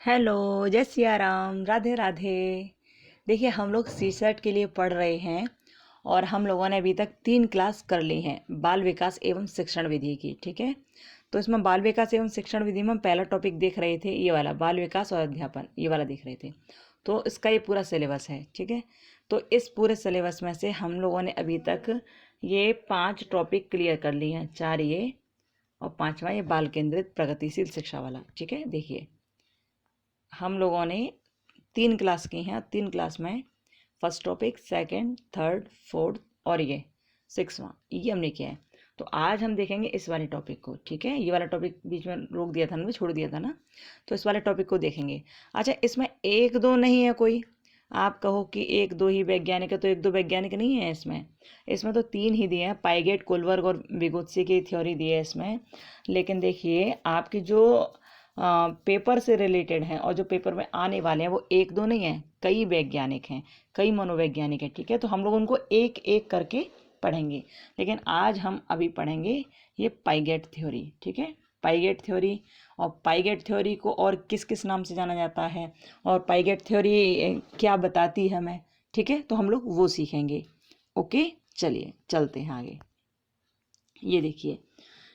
Hello, जय सिया राम, राधे राधे। देखिए, हम लोग सी सेट के लिए पढ़ रहे हैं और हम लोगों ने अभी तक 3 क्लास कर ली हैं बाल विकास एवं शिक्षण विधि की। ठीक है, तो इसमें बाल विकास एवं शिक्षण विधि में हम पहला टॉपिक देख रहे थे, ये वाला बाल विकास और अध्यापन, ये वाला देख रहे थे। तो इसका ये पूरा सिलेबस है। ठीक है, तो इस पूरे सिलेबस में से हम लोगों ने अभी तक ये 5 टॉपिक क्लियर कर लिए हैं, 4 ये और 5वां ये बाल केंद्रित प्रगतिशील शिक्षा वाला। ठीक है, देखिए हम लोगों ने 3 क्लास की हैं। 3 क्लास में first topic, second, third, fourth और ये 6वां, ये हमने किया है। तो आज हम देखेंगे इस वाले टॉपिक को। ठीक है, ये वाला टॉपिक बीच में रोक दिया था ना, छोड़ दिया था ना, तो इस वाले टॉपिक को देखेंगे। अच्छा, इसमें एक दो नहीं है कोई, आप कहो कि एक दो ही वैज्ञानिक है, तो एक दो वैज्ञानिक नहीं है इसमें। इसमें तो 3 ही दिए हैं, पाइगेट, कोलबर्ग और विगोत्सी की थ्योरी दी है इसमें। लेकिन देखिए, आपकी जो पेपर से रिलेटेड हैं और जो पेपर में आने वाले हैं वो एक दो नहीं है, कई वैज्ञानिक हैं, कई मनोवैज्ञानिक हैं। ठीक है, तो हम लोग उनको एक एक करके पढ़ेंगे। लेकिन आज हम अभी पढ़ेंगे ये पाइगेट थ्योरी। ठीक है, पाइगेट थ्योरी। और पाइगेट थ्योरी को और किस किस नाम से जाना जाता है और पाइगेट थ्योरी क्या बताती है हमें। ठीक है, तो हम लोग वो सीखेंगे। ओके, चलिए चलते हैं आगे। ये देखिए,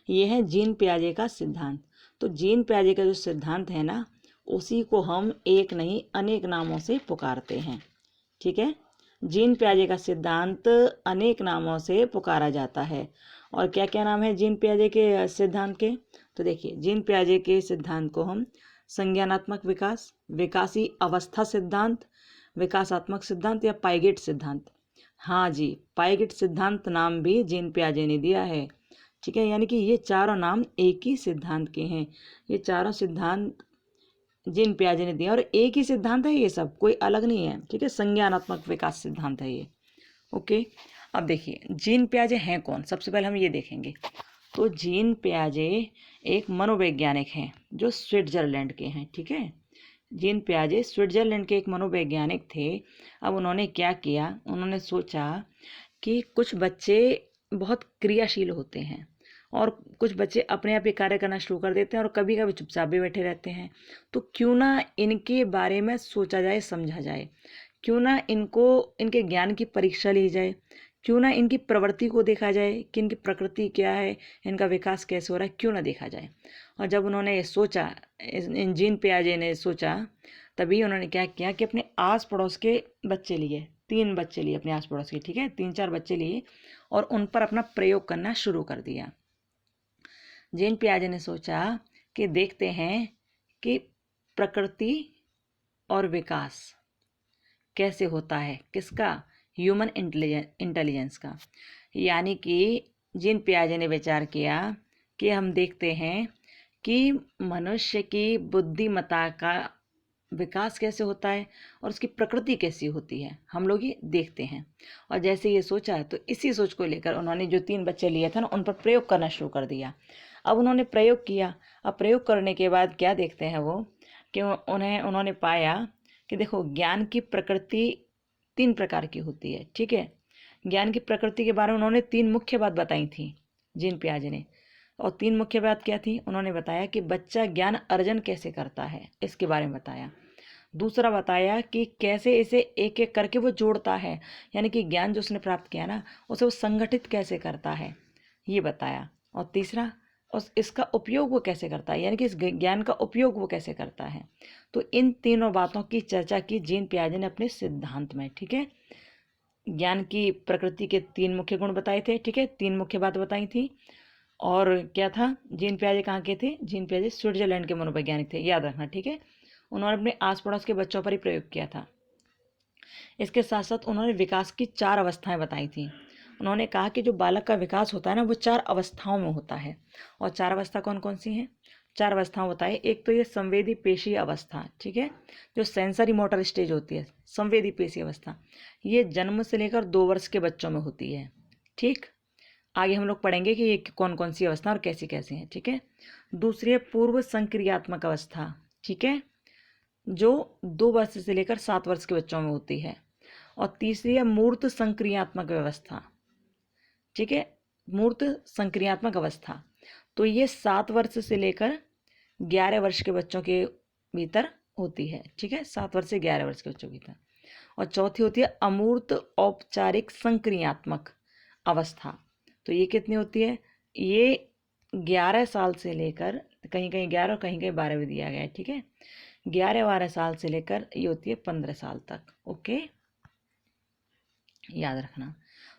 ये है जीन पियाजे का सिद्धांत। तो जीन पियाजे का जो सिद्धांत है ना, उसी को हम एक नहीं अनेक नामों से पुकारते हैं। ठीक है, जीन पियाजे का सिद्धांत अनेक नामों से पुकारा जाता है। और क्या क्या नाम है जीन पियाजे के सिद्धांत के? तो देखिए, जीन पियाजे के सिद्धांत को हम संज्ञानात्मक विकास, विकासी अवस्था सिद्धांत, विकासात्मक सिद्धांत या पाइगेट सिद्धांत। हाँ जी, पाइगेट सिद्धांत नाम भी जीन पियाजे ने दिया है। ठीक है, यानी कि ये चारों नाम एक ही सिद्धांत के हैं। ये चारों सिद्धांत जीन पियाजे ने दिए और एक ही सिद्धांत है, ये सब कोई अलग नहीं है। ठीक है, संज्ञानात्मक विकास सिद्धांत है ये। ओके, अब देखिए जीन पियाजे हैं कौन, सबसे पहले हम ये देखेंगे। तो जीन पियाजे एक मनोवैज्ञानिक हैं जो स्विट्जरलैंड के हैं। ठीक है, जीन पियाजे स्विट्जरलैंड के एक मनोवैज्ञानिक थे। अब उन्होंने क्या किया, उन्होंने सोचा कि कुछ बच्चे बहुत क्रियाशील होते हैं और कुछ बच्चे अपने आप ही कार्य करना शुरू कर देते हैं और कभी कभी चुपचाप भी बैठे रहते हैं। तो क्यों ना इनके बारे में सोचा जाए, समझा जाए। क्यों ना इनको, इनके ज्ञान की परीक्षा ली जाए। क्यों ना इनकी प्रवृत्ति को देखा जाए कि इनकी प्रकृति क्या है, इनका विकास कैसे हो रहा है, क्यों ना देखा जाए। और जब उन्होंने ये सोचा, इन जीन पियाजे ने सोचा, तभी उन्होंने क्या किया कि अपने आस पड़ोस के बच्चे लिए, 3 बच्चे लिए अपने आस पड़ोस के। ठीक है, 3-4 बच्चे लिए और उन पर अपना प्रयोग करना शुरू कर दिया। जीन पियाजे ने सोचा कि देखते हैं कि प्रकृति और विकास कैसे होता है, किसका? ह्यूमन इंटेलिजेंस का। यानी कि जीन पियाजे ने विचार किया कि हम देखते हैं कि मनुष्य की बुद्धिमत्ता का विकास कैसे होता है और उसकी प्रकृति कैसी होती है, हम लोग ये देखते हैं। और जैसे ये सोचा, तो इसी सोच को लेकर उन्होंने जो 3 बच्चे लिए थे ना, उन पर प्रयोग करना शुरू कर दिया। अब उन्होंने प्रयोग किया। अब प्रयोग करने के बाद क्या देखते हैं वो, कि उन्होंने पाया कि देखो, ज्ञान की प्रकृति 3 प्रकार की होती है। ठीक है, ज्ञान की प्रकृति के बारे में उन्होंने 3 मुख्य बात बताई थी जीन पियाजे ने। और 3 मुख्य बात क्या थी? उन्होंने बताया कि बच्चा ज्ञान अर्जन कैसे करता है, इसके बारे में बताया। दूसरा बताया कि कैसे इसे एक एक करके वो जोड़ता है, यानी कि ज्ञान जो उसने प्राप्त किया ना, उसे वो संगठित कैसे करता है, ये बताया। और तीसरा, उस इसका उपयोग वो कैसे करता है, यानी कि इस ज्ञान का उपयोग वो कैसे करता है। तो इन तीनों बातों की चर्चा की जीन पियाजे ने अपने सिद्धांत में। ठीक है, ज्ञान की प्रकृति के 3 मुख्य गुण बताए थे। ठीक है, 3 मुख्य बात बताई थी। और क्या था, जीन पियाजे कहाँ के थे? जीन पियाजे स्विट्जरलैंड के मनोवैज्ञानिक थे, याद रखना। ठीक है, उन्होंने अपने आस पड़ोस के बच्चों पर ही प्रयोग किया था। इसके साथ साथ उन्होंने विकास की 4 अवस्थाएं बताई थी। उन्होंने कहा कि जो बालक का विकास होता है ना, वो 4 अवस्थाओं में होता है। और 4 अवस्था कौन कौन सी हैं? 4 अवस्थाएं बताए। एक तो ये संवेदी पेशी अवस्था। ठीक है, जो सेंसरी मोटर स्टेज होती है, संवेदी पेशी अवस्था, ये जन्म से लेकर 2 वर्ष के बच्चों में होती है। ठीक, आगे हम लोग पढ़ेंगे कि ये कौन कौन सी अवस्था और कैसी कैसी हैं। ठीक है, दूसरी है पूर्व संक्रियात्मक अवस्था। ठीक है, जो 2 वर्ष से लेकर 7 वर्ष के बच्चों में होती है। और तीसरी है मूर्त संक्रियात्मक व्यवस्था। ठीक है, मूर्त संक्रियात्मक अवस्था, तो ये 7 वर्ष से लेकर 11 वर्ष के बच्चों के भीतर होती है, ठीक है, 7 वर्ष से 11 वर्ष के बच्चों की था। और चौथी होती है अमूर्त औपचारिक संक्रियात्मक अवस्था। तो ये कितनी होती है? ये 11 साल से लेकर, कहीं कहीं 11 और कहीं कहीं 12 भी दिया गया है, ठीक है, 11-12 साल से लेकर ये होती है 15 साल तक। ओके, याद रखना।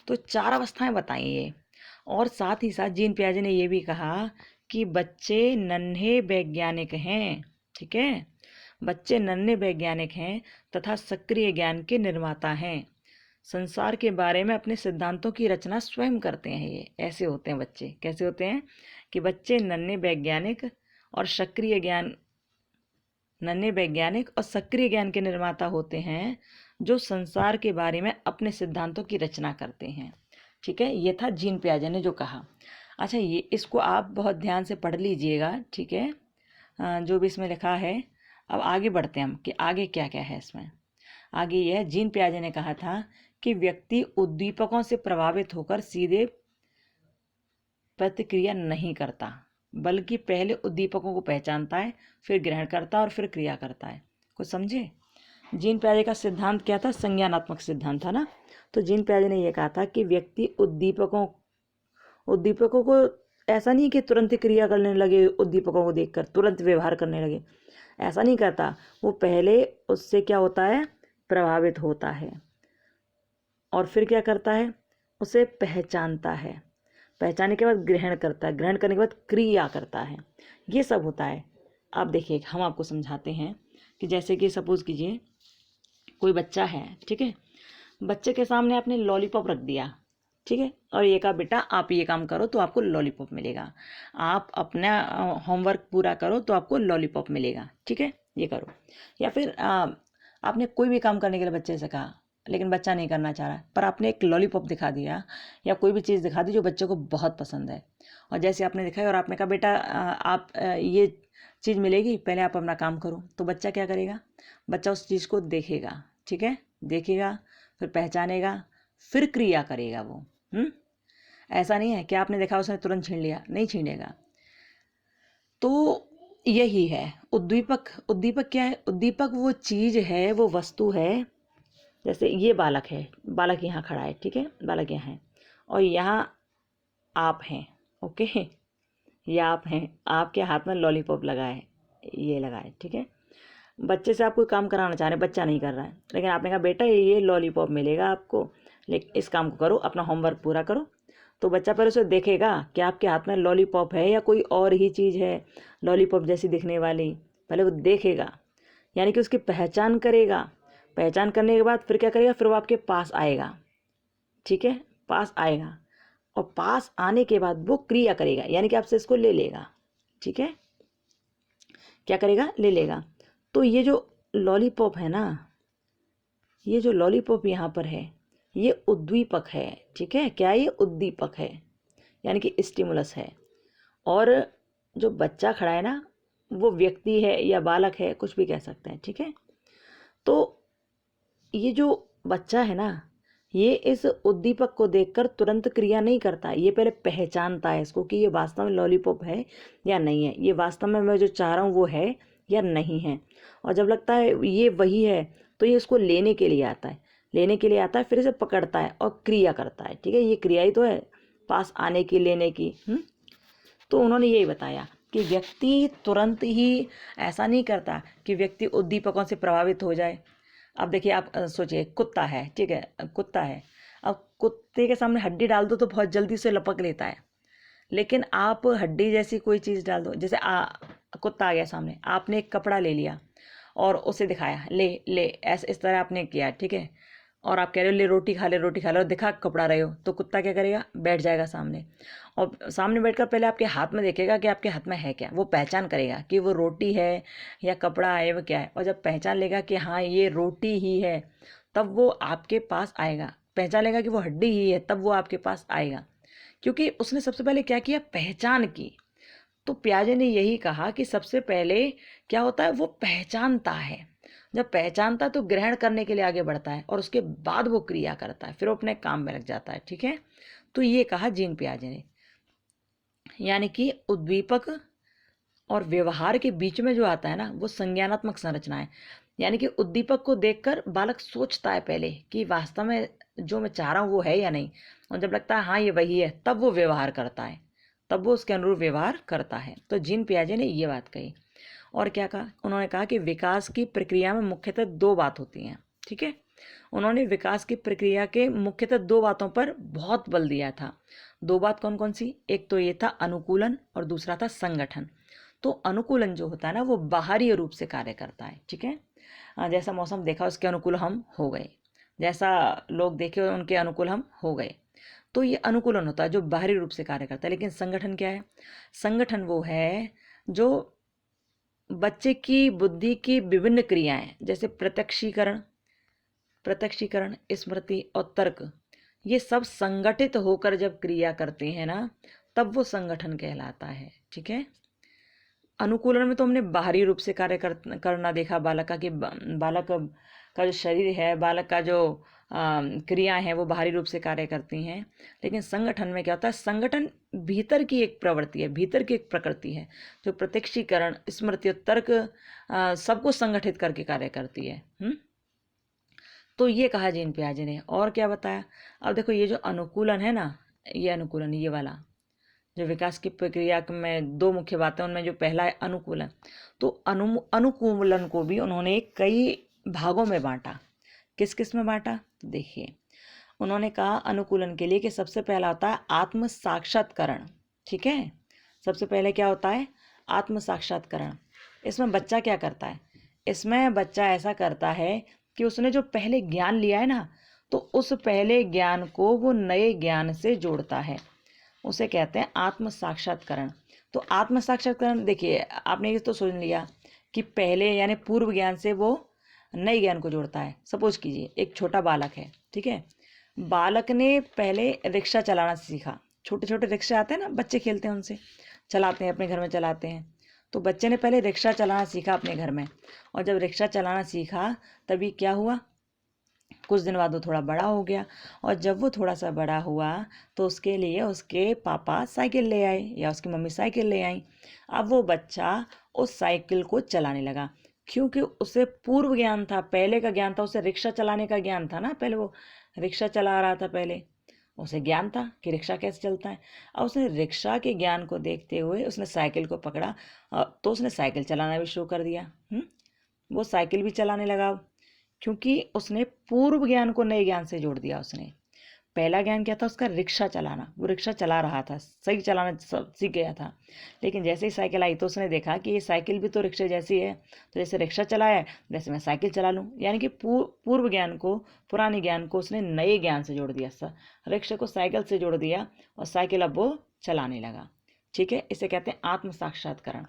तो 4 अवस्थाएं बताई ये। और साथ ही साथ जीन पियाजे ने ये भी कहा कि बच्चे नन्हे वैज्ञानिक हैं, ठीक है, बच्चे नन्हे वैज्ञानिक हैं तथा सक्रिय ज्ञान के निर्माता हैं। संसार के बारे में अपने सिद्धांतों की रचना स्वयं करते हैं। ये ऐसे होते हैं बच्चे। कैसे होते हैं? कि बच्चे नन्हे वैज्ञानिक और सक्रिय ज्ञान, नन्हे वैज्ञानिक और सक्रिय ज्ञान के निर्माता होते हैं, जो संसार के बारे में अपने सिद्धांतों की रचना करते हैं। ठीक है, ये था जीन पियाजे ने जो कहा। अच्छा, ये इसको आप बहुत ध्यान से पढ़ लीजिएगा, ठीक है, जो भी इसमें लिखा है। अब आगे बढ़ते हैं हम कि आगे क्या क्या है इसमें। आगे यह है, जीन पियाजे ने कहा था कि व्यक्ति उद्दीपकों से प्रभावित होकर सीधे प्रतिक्रिया नहीं करता, बल्कि पहले उद्दीपकों को पहचानता है, फिर ग्रहण करता है और फिर क्रिया करता है। कुछ समझे? जीन पियाजे का सिद्धांत क्या था? संज्ञानात्मक सिद्धांत था ना। तो जीन पियाजे ने यह कहा था कि व्यक्ति उद्दीपकों को ऐसा नहीं कि तुरंत ही क्रिया करने लगे, उद्दीपकों को देखकर तुरंत व्यवहार करने लगे, ऐसा नहीं करता। वो पहले उससे क्या होता है? प्रभावित होता है, और फिर क्या करता है? उसे पहचानता है, पहचानने के बाद ग्रहण करता है, ग्रहण करने के बाद क्रिया करता है। ये सब होता है। आप देखिए, हम आपको समझाते हैं कि जैसे कि सपोज कीजिए कोई बच्चा है, ठीक है, बच्चे के सामने आपने लॉलीपॉप रख दिया, ठीक है, और ये कहा बेटा आप ये काम करो तो आपको लॉलीपॉप मिलेगा, आप अपना होमवर्क पूरा करो तो आपको लॉलीपॉप मिलेगा, ठीक है, ये करो। या फिर आपने कोई भी काम करने के लिए बच्चे से कहा, लेकिन बच्चा नहीं करना चाह रहा, पर आपने एक लॉलीपॉप दिखा दिया या कोई भी चीज़ दिखा दी जो बच्चे को बहुत पसंद है, और जैसे आपने दिखाई और आपने कहा बेटा आप ये चीज़ मिलेगी, पहले आप अपना काम करो, तो बच्चा क्या करेगा? बच्चा उस चीज़ को देखेगा, ठीक है, देखेगा, फिर पहचानेगा, फिर क्रिया करेगा वो। ऐसा नहीं है कि आपने देखा उसने तुरंत छीन लिया, नहीं छीनेगा। तो यही है उद्दीपक। उद्दीपक क्या है? उद्दीपक वो चीज़ है, वो वस्तु है। जैसे ये बालक है, बालक यहाँ खड़ा है, ठीक है, बालक यहाँ है, और यहाँ आप हैं, ओके, ये आप हैं, आपके हाथ में लॉलीपॉप लगा है, ये लगा है, ठीक है। बच्चे से आप कोई काम कराना चाह रहे हैं, बच्चा नहीं कर रहा है, लेकिन आपने कहा बेटा ये लॉलीपॉप मिलेगा आपको, लेकिन इस काम को करो, अपना होमवर्क पूरा करो। तो बच्चा पहले उसे देखेगा कि आपके हाथ में लॉलीपॉप है या कोई और ही चीज़ है लॉलीपॉप जैसी दिखने वाली, पहले वो देखेगा, यानी कि उसकी पहचान करेगा। पहचान करने के बाद फिर क्या करेगा? फिर वो आपके पास आएगा, ठीक है, पास आएगा, और पास आने के बाद वो क्रिया करेगा, यानी कि आपसे इसको ले लेगा, ठीक है, क्या करेगा? ले लेगा। तो ये जो लॉलीपॉप है ना, ये जो लॉलीपॉप यहाँ पर है, ये उद्दीपक है, ठीक है, क्या ये? उद्दीपक है, यानी कि स्टिमुलस है। और जो बच्चा खड़ा है ना, वो व्यक्ति है या बालक है, कुछ भी कह सकते हैं, ठीक है। तो ये जो बच्चा है ना, ये इस उद्दीपक को देखकर तुरंत क्रिया नहीं करता, ये पहले पहचानता है इसको कि ये वास्तव में लॉलीपॉप है या नहीं है, ये वास्तव में मैं जो चाह रहा हूँ वो है या नहीं है। और जब लगता है ये वही है, तो ये इसको लेने के लिए आता है, लेने के लिए आता है, फिर इसे पकड़ता है और क्रिया करता है, ठीक है, ये क्रिया ही तो है, पास आने की, लेने की। तो उन्होंने यही बताया कि व्यक्ति तुरंत ही ऐसा नहीं करता कि व्यक्ति उद्दीपकों से प्रभावित हो जाए। अब देखिए, आप सोचिए कुत्ता है, ठीक है, कुत्ता है, अब कुत्ते के सामने हड्डी डाल दो तो बहुत जल्दी से लपक लेता है, लेकिन आप हड्डी जैसी कोई चीज़ डाल दो, जैसे कुत्ता आ गया सामने, आपने एक कपड़ा ले लिया और उसे दिखाया, ले ले, ऐसे इस तरह आपने किया, ठीक है, और आप कह रहे हो ले रोटी खा ले, रोटी खा ले, और दिखा कपड़ा रहे हो, तो कुत्ता क्या करेगा? बैठ जाएगा सामने, और सामने बैठकर पहले आपके हाथ में देखेगा कि आपके हाथ में है क्या, वो पहचान करेगा कि वो रोटी है या कपड़ा है, वो क्या है, और जब पहचान लेगा कि हाँ ये रोटी ही है, तब वो आपके पास आएगा। पहचान लेगा कि वो हड्डी ही है, तब वो आपके पास आएगा, क्योंकि उसने सबसे पहले क्या किया? पहचान की। तो पियाजे ने यही कहा कि सबसे पहले क्या होता है? वो पहचानता है, जब पहचानता है तो ग्रहण करने के लिए आगे बढ़ता है, और उसके बाद वो क्रिया करता है, फिर वो अपने काम में लग जाता है, ठीक है। तो ये कहा जीन पियाजे ने, यानी कि उद्दीपक और व्यवहार के बीच में जो आता है ना वो संज्ञानात्मक संरचना है। यानी कि उद्दीपक को देखकर बालक सोचता है पहले कि वास्तव में जो मैं चाह रहा हूँ वो है या नहीं, और जब लगता है हाँ ये वही है तब वो व्यवहार करता है, तब वो उसके अनुरूप व्यवहार करता है। तो जीन पियाजे ने ये बात कही। और क्या कहा उन्होंने? कहा कि विकास की प्रक्रिया में मुख्यतः दो बात होती हैं। ठीक है, उन्होंने विकास की प्रक्रिया के मुख्यतः दो बातों पर बहुत बल दिया था। दो बात कौन कौन सी? एक तो ये था अनुकूलन और दूसरा था संगठन। तो अनुकूलन जो होता है ना वो बाहरी रूप से कार्य करता है। ठीक है, जैसा मौसम देखा उसके अनुकूल हम हो गए, जैसा लोग देखे उनके अनुकूल हम हो गए। तो ये अनुकूलन होता है जो बाहरी रूप से कार्य करता है। लेकिन संगठन क्या है? संगठन वो है जो बच्चे की बुद्धि की विभिन्न क्रियाएं, जैसे प्रत्यक्षीकरण, स्मृति और तर्क, ये सब संगठित होकर जब क्रिया करते हैं ना तब वो संगठन कहलाता है। ठीक है, अनुकूलन में तो हमने बाहरी रूप से कार्य करना देखा बालक का, कि बालक का जो शरीर है, बालक का जो क्रियाएं हैं वो बाहरी रूप से कार्य करती हैं। लेकिन संगठन में क्या होता है? संगठन भीतर की एक प्रवृत्ति है, भीतर की एक प्रकृति है जो प्रत्यक्षीकरण, स्मृति और तर्क सबको संगठित करके कार्य करती है। तो ये कहा जीन पियाजे ने। और क्या बताया? अब देखो ये जो अनुकूलन है ना, ये अनुकूलन, ये वाला जो विकास की प्रक्रिया में दो मुख्य बातें, उनमें जो पहला है अनुकूलन, तो अनुकूलन को भी उन्होंने कई भागों में बांटा। किस किस में बांटा? देखिए, उन्होंने कहा अनुकूलन के लिए कि सबसे पहला होता है आत्म साक्षात्करण। ठीक है, सबसे पहले क्या होता है? आत्म साक्षात्करण। इसमें बच्चा क्या करता है? इसमें बच्चा ऐसा करता है कि उसने जो पहले ज्ञान लिया है ना, तो उस पहले ज्ञान को वो नए ज्ञान से जोड़ता है, उसे कहते हैं आत्म साक्षात्करण। तो आत्म साक्षात्करण, देखिए आपने ये तो सुन लिया कि पहले यानी पूर्व ज्ञान से वो नए ज्ञान को जोड़ता है। सपोज कीजिए एक छोटा बालक है, ठीक है, बालक ने पहले रिक्शा चलाना सीखा। छोटे छोटे रिक्शा आते हैं ना, बच्चे खेलते हैं उनसे, चलाते हैं, अपने घर में चलाते हैं। तो बच्चे ने पहले रिक्शा चलाना सीखा अपने घर में, और जब रिक्शा चलाना सीखा तभी क्या हुआ? कुछ दिन बाद वो थोड़ा बड़ा हो गया, और जब वो थोड़ा सा बड़ा हुआ तो उसके लिए उसके पापा साइकिल ले आए या उसकी मम्मी साइकिल ले आई। अब वो बच्चा उस साइकिल को चलाने लगा, क्योंकि उसे पूर्व ज्ञान था, पहले का ज्ञान था, उसे रिक्शा चलाने का ज्ञान था ना, पहले वो रिक्शा चला रहा था, पहले उसे ज्ञान था कि रिक्शा कैसे चलता है। अब उसने रिक्शा के ज्ञान को देखते हुए उसने साइकिल को पकड़ा, तो उसने साइकिल चलाना भी शुरू कर दिया। वो साइकिल भी चलाने लगा, क्योंकि उसने पूर्व ज्ञान को नए ज्ञान से जोड़ दिया। उसने पहला ज्ञान क्या था उसका? रिक्शा चलाना। वो रिक्शा चला रहा था, सही चलाना सीख गया था। लेकिन जैसे ही साइकिल आई तो उसने देखा कि ये साइकिल भी तो रिक्शा जैसी है, तो जैसे रिक्शा चलाया है वैसे मैं साइकिल चला लूँ। यानी कि पूर्व ज्ञान को, पुराने ज्ञान को उसने नए ज्ञान से जोड़ दिया, रिक्शा को साइकिल से जोड़ दिया, और साइकिल अब वो चलाने लगा। ठीक है, इसे कहते हैं आत्म साक्षात्करण,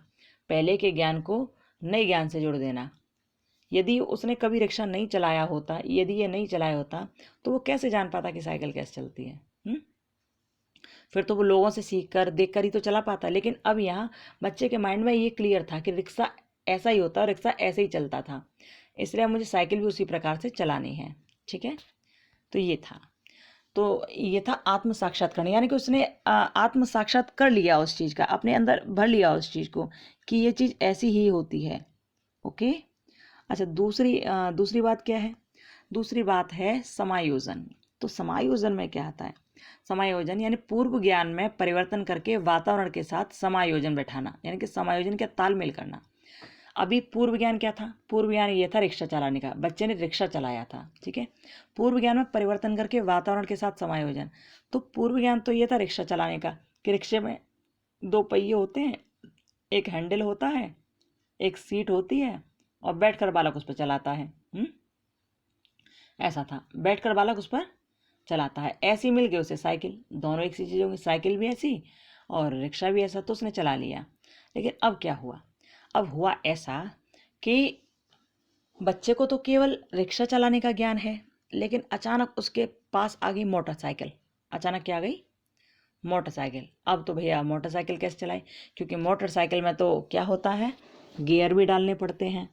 पहले के ज्ञान को नए ज्ञान से जोड़ देना। यदि उसने कभी रिक्शा नहीं चलाया होता, यदि ये नहीं चलाया होता, तो वो कैसे जान पाता कि साइकिल कैसे चलती है? फिर तो वो लोगों से सीख कर, देख कर ही तो चला पाता। लेकिन अब यहाँ बच्चे के माइंड में ये क्लियर था कि रिक्शा ऐसा ही होता, रिक्शा ऐसे ही चलता था, इसलिए मुझे साइकिल भी उसी प्रकार से चलानी है। ठीक है, तो ये था आत्म साक्षात्कार, यानी कि उसने आत्म साक्षात कर लिया उस चीज़ का, अपने अंदर भर लिया उस चीज़ को कि ये चीज़ ऐसी ही होती है। ओके, अच्छा, दूसरी बात क्या है? दूसरी बात है समायोजन। तो समायोजन में क्या आता है? समायोजन यानी पूर्व ज्ञान में परिवर्तन करके वातावरण के साथ समायोजन बैठाना, यानी कि समायोजन क्या? तालमेल करना। अभी पूर्व ज्ञान क्या था? पूर्व ज्ञान ये था रिक्शा चलाने का, बच्चे ने रिक्शा चलाया था। ठीक है, पूर्व ज्ञान में परिवर्तन करके वातावरण के साथ समायोजन। तो पूर्व ज्ञान तो ये था रिक्शा चलाने का कि रिक्शे में दो पहिए होते हैं, एक हैंडल होता है, एक सीट होती है, और बैठकर बालक उस पर चलाता है। ऐसा था, बैठकर बालक उस पर चलाता है। ऐसी मिल गई उसे साइकिल, दोनों एक सी चीज़ होगी, साइकिल भी ऐसी और रिक्शा भी ऐसा, तो उसने चला लिया। लेकिन अब क्या हुआ? अब हुआ ऐसा कि बच्चे को तो केवल रिक्शा चलाने का ज्ञान है, लेकिन अचानक उसके पास आ गई मोटरसाइकिल। अचानक क्या आ गई? मोटरसाइकिल। अब तो भैया मोटरसाइकिल कैसे चलाए? क्योंकि मोटरसाइकिल में तो क्या होता है, गियर भी डालने पड़ते हैं।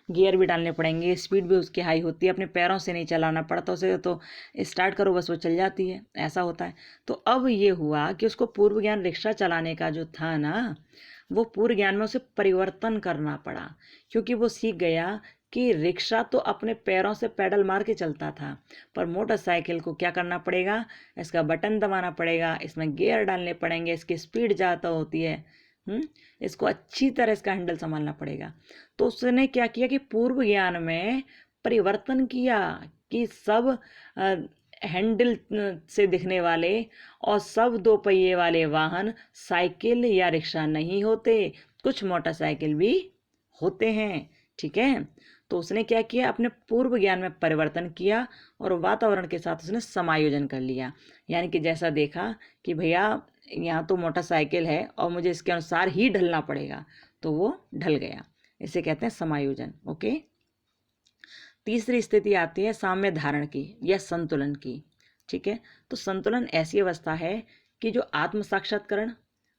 गियर भी डालने पड़ेंगे, स्पीड भी उसकी हाई होती है, अपने पैरों से नहीं चलाना पड़ता उसे, तो स्टार्ट करो बस वो चल जाती है, ऐसा होता है। तो अब ये हुआ कि उसको पूर्व ज्ञान रिक्शा चलाने का जो था ना, वो पूर्व ज्ञान में उसे परिवर्तन करना पड़ा, क्योंकि वो सीख गया कि रिक्शा तो अपने पैरों से पैडल मार के चलता था, पर मोटरसाइकिल को क्या करना पड़ेगा, इसका बटन दबाना पड़ेगा, इसमें गियर डालने पड़ेंगे, इसकी स्पीड ज़्यादा होती है, इसको अच्छी तरह इसका हैंडल संभालना पड़ेगा। तो उसने क्या किया कि पूर्व ज्ञान में परिवर्तन किया कि सब हैंडल से दिखने वाले और सब दो पहिए वाले वाहन साइकिल या रिक्शा नहीं होते, कुछ मोटरसाइकिल भी होते हैं। ठीक है, तो उसने क्या किया, अपने पूर्व ज्ञान में परिवर्तन किया और वातावरण के साथ उसने समायोजन कर लिया। यानी कि जैसा देखा कि भैया यहाँ तो मोटरसाइकिल है और मुझे इसके अनुसार ही ढलना पड़ेगा, तो वो ढल गया। इसे कहते हैं समायोजन। ओके, तीसरी स्थिति आती है साम्य धारण की या संतुलन की। ठीक है, तो संतुलन ऐसी अवस्था है कि जो आत्म साक्षात्करण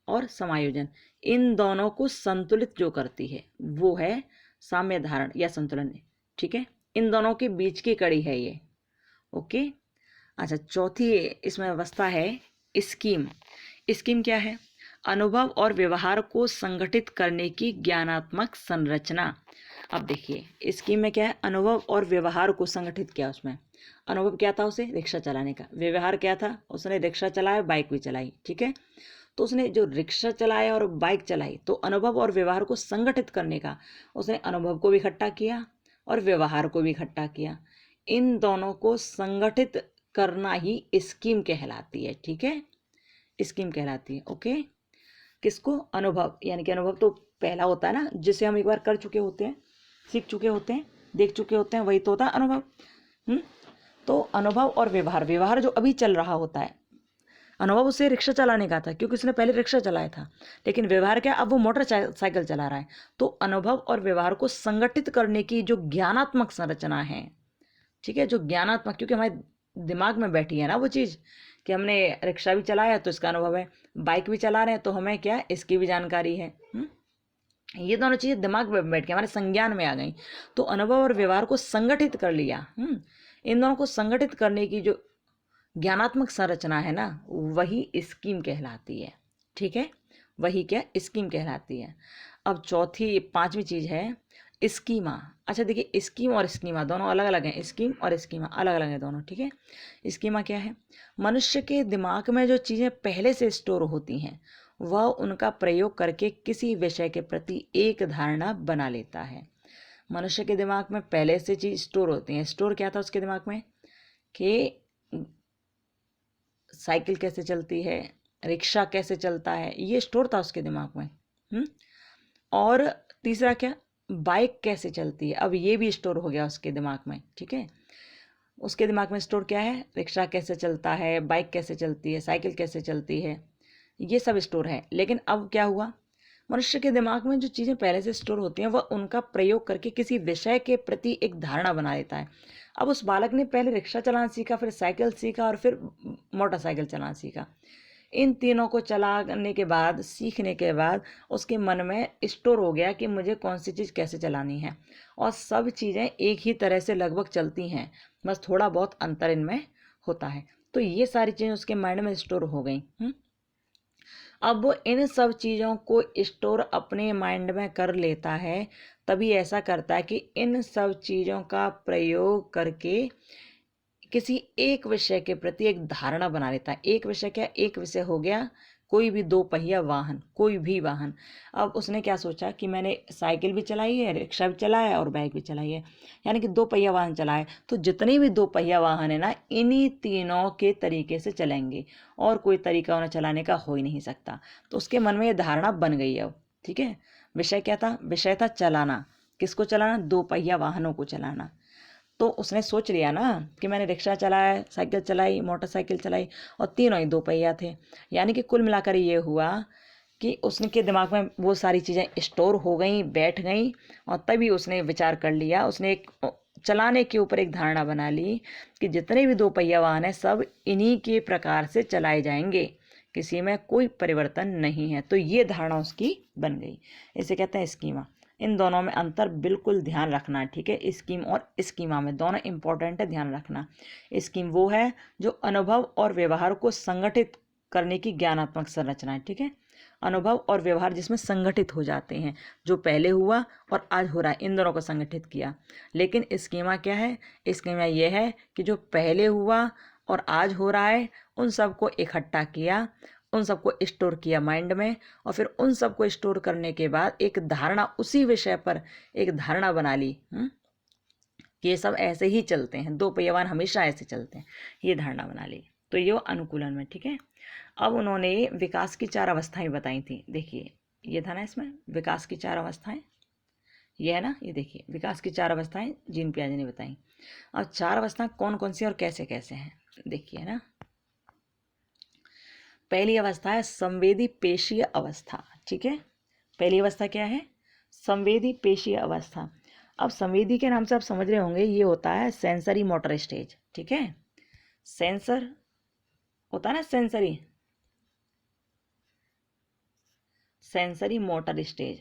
और समायोजन, इन दोनों को संतुलित जो करती है वो है साम्य धारण या संतुलन। ठीक है, इन दोनों के बीच की कड़ी है ये। ओके, अच्छा, चौथी इसमें अवस्था है स्कीम। स्कीम क्या है, अनुभव और व्यवहार को संगठित करने की ज्ञानात्मक संरचना। अब देखिए स्कीम में क्या है, अनुभव और व्यवहार को संगठित किया। उसमें अनुभव क्या था, उसे रिक्शा चलाने का। व्यवहार क्या था, उसने रिक्शा चलाया, बाइक भी चलाई। ठीक है, तो उसने जो रिक्शा चलाया और बाइक चलाई, तो अनुभव और व्यवहार को संगठित करने का उसने अनुभव को भी इकट्ठा किया और व्यवहार को भी इकट्ठा किया। इन दोनों को संगठित करना ही स्कीम कहलाती है। ठीक है, स्कीम कहलाती है। ओके, किसको, अनुभव, यानी कि अनुभव तो पहला होता है ना, जिसे हम एक बार कर चुके होते हैं, सीख चुके होते हैं, देख चुके होते हैं, वही तो होता है अनुभव। तो अनुभव और व्यवहार, व्यवहार जो अभी चल रहा होता है, अनुभव उसे रिक्शा चलाने का था क्योंकि उसने पहले रिक्शा चलाया था, लेकिन व्यवहार क्या, अब वो मोटरसाइकिल चला रहा है। तो अनुभव और व्यवहार को संगठित करने की जो ज्ञानात्मक संरचना है, ठीक है, जो ज्ञानात्मक, क्योंकि हमारे दिमाग में बैठी है ना वो चीज़ कि हमने रिक्शा भी चलाया तो इसका अनुभव है, बाइक भी चला रहे हैं तो हमें क्या, इसकी भी जानकारी है। ये दोनों चीज़ें दिमाग में बैठ के हमारे संज्ञान में आ गई, तो अनुभव और व्यवहार को संगठित कर लिया। इन दोनों को संगठित करने की जो ज्ञानात्मक संरचना है ना, वही स्कीम कहलाती है। ठीक है, वही क्या, स्कीम कहलाती है। अब चौथी, पांचवी चीज है स्कीमा। अच्छा देखिए, स्कीम और स्कीमा दोनों अलग अलग हैं, स्कीम और स्कीमा अलग अलग हैं दोनों। ठीक है, स्कीमा क्या है, मनुष्य के दिमाग में जो चीज़ें पहले से स्टोर होती हैं वह उनका प्रयोग करके किसी विषय के प्रति एक धारणा बना लेता है। मनुष्य के दिमाग में पहले से चीज स्टोर होती हैं। स्टोर क्या था उसके दिमाग में, कि साइकिल कैसे चलती है, रिक्शा कैसे चलता है, ये स्टोर था उसके दिमाग में। और तीसरा क्या, बाइक कैसे चलती है, अब ये भी स्टोर हो गया उसके दिमाग में। ठीक है, उसके दिमाग में स्टोर क्या है, रिक्शा कैसे चलता है, बाइक कैसे चलती है, साइकिल कैसे चलती है, ये सब स्टोर है। लेकिन अब क्या हुआ, मनुष्य के दिमाग में जो चीज़ें पहले से स्टोर होती हैं वह उनका प्रयोग करके किसी विषय के प्रति एक धारणा बना लेता है। अब उस बालक ने पहले रिक्शा चलाना सीखा, फिर साइकिल सीखा और फिर मोटरसाइकिल चलाना सीखा। इन तीनों को चलाने के बाद, सीखने के बाद उसके मन में स्टोर हो गया कि मुझे कौन सी चीज़ कैसे चलानी है, और सब चीज़ें एक ही तरह से लगभग चलती हैं, बस थोड़ा बहुत अंतर इनमें होता है। तो ये सारी चीज़ें उसके माइंड में स्टोर हो गई। अब वो इन सब चीज़ों को स्टोर अपने माइंड में कर लेता है, तभी ऐसा करता है कि इन सब चीज़ों का प्रयोग करके किसी एक विषय के प्रति एक धारणा बना लेता है। एक विषय क्या, एक विषय हो गया कोई भी दो पहिया वाहन, कोई भी वाहन। अब उसने क्या सोचा कि मैंने साइकिल भी चलाई है, रिक्शा भी चलाया है और बाइक भी चलाई है, यानी कि दो पहिया वाहन चलाए, तो जितने भी दो पहिया वाहन है ना, इन्हीं तीनों के तरीके से चलेंगे और कोई तरीका उन्हें चलाने का हो ही नहीं सकता। तो उसके मन में ये धारणा बन गई है अब। ठीक है, विषय क्या था, विषय था चलाना। किसको चलाना, दो पहिया वाहनों को चलाना। तो उसने सोच लिया ना कि मैंने रिक्शा चलाया, साइकिल चलाई, मोटरसाइकिल चलाई और तीनों ही दो पहिया थे। यानी कि कुल मिलाकर ये हुआ कि उसके दिमाग में वो सारी चीज़ें स्टोर हो गई, बैठ गई, और तभी उसने विचार कर लिया, उसने एक चलाने के ऊपर एक धारणा बना ली कि जितने भी दो पहिया वाहन हैं सब इन्हीं के प्रकार से चलाए जाएंगे, किसी में कोई परिवर्तन नहीं है। तो ये धारणा उसकी बन गई, इसे कहते हैं स्कीमा। इन दोनों में अंतर बिल्कुल ध्यान रखना। ठीक है, स्कीम और स्कीमा में दोनों इंपॉर्टेंट है, ध्यान रखना। स्कीम वो है जो अनुभव और व्यवहार को संगठित करने की ज्ञानात्मक संरचना है। ठीक है, अनुभव और व्यवहार जिसमें संगठित हो जाते हैं, जो पहले हुआ और आज हो रहा है, इन दोनों को संगठित किया। लेकिन स्कीमा क्या है? स्कीमा ये है कि जो पहले हुआ और आज हो रहा है उन सबको इकट्ठा किया, उन सबको स्टोर किया माइंड में, और फिर उन सबको स्टोर करने के बाद एक धारणा, उसी विषय पर एक धारणा बना ली कि ये सब ऐसे ही चलते हैं, दो पहिया वाहन हमेशा ऐसे चलते हैं, ये धारणा बना ली। तो ये अनुकूलन में, ठीक है। अब उन्होंने विकास की 4 अवस्थाएं बताई थी। देखिए ये था ना, इसमें विकास की 4 अवस्थाएं, ये है ना, ये देखिए विकास की 4 अवस्थाएं जीन पियाजे ने बताई। अब 4 अवस्थाएं कौन कौन सी और कैसे कैसे हैं, देखिए ना। पहली अवस्था है संवेदी पेशीय अवस्था, ठीक है। पहली अवस्था क्या है? संवेदी पेशीय अवस्था। अब संवेदी के नाम से आप समझ रहे होंगे, ये होता है सेंसरी मोटर स्टेज, ठीक है। सेंसर होता है ना, सेंसरी मोटर स्टेज।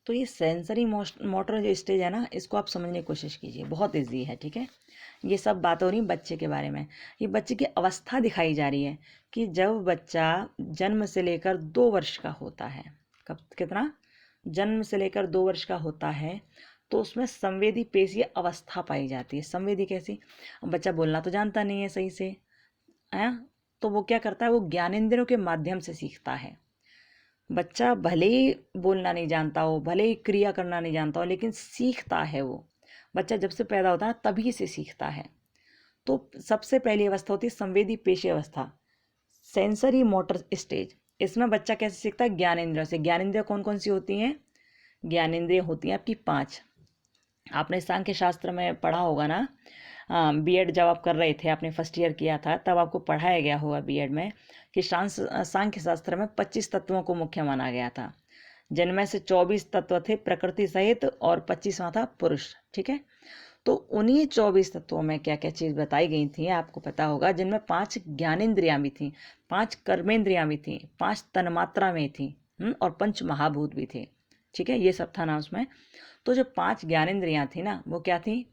तो ये सेंसरी मोटर जो स्टेज है ना, इसको आप समझने की कोशिश कीजिए, बहुत ईजी है, ठीक है। ये सब बात हो रही बच्चे के बारे में। ये बच्चे की अवस्था दिखाई जा रही है कि जब बच्चा जन्म से लेकर 2 वर्ष का होता है, कब कितना, जन्म से लेकर 2 वर्ष का होता है, तो उसमें संवेदी पेशीय अवस्था पाई जाती है। संवेदी कैसी? बच्चा बोलना तो जानता नहीं है सही से, है, तो वो क्या करता है, वो ज्ञानेंद्रियों के माध्यम से सीखता है। बच्चा भले ही बोलना नहीं जानता हो, भले ही क्रिया करना नहीं जानता हो, लेकिन सीखता है। वो बच्चा जब से पैदा होता है तभी से सीखता है। तो सबसे पहली अवस्था होती है संवेदी पेशी अवस्था, सेंसरी मोटर स्टेज। इसमें बच्चा कैसे सीखता है? ज्ञानेंद्रियों से। ज्ञानेंद्रियां कौन कौन सी होती हैं? ज्ञानेंद्रियां होती हैं आपकी 5। आपने सांख्य शास्त्र में पढ़ा होगा ना, बीएड जब आप कर रहे थे, आपने फर्स्ट ईयर किया था, तब आपको पढ़ाया गया होगा बीएड में कि सांख्य शास्त्र में 25 तत्वों को मुख्य माना गया था, जिनमें से 24 तत्व थे प्रकृति सहित और 25वां था पुरुष, ठीक है। तो उन्हीं 24 तत्वों में क्या क्या चीज़ बताई गई थी आपको पता होगा, जिनमें 5 ज्ञानेंद्रियां भी थी, 5 कर्मेंद्रियां भी थी, 5 तन्मात्रा में थी, और 5 महाभूत भी थे, ठीक है। ये सब था ना उसमें। तो जो 5 ज्ञानेंद्रियां थी ना, वो क्या थी?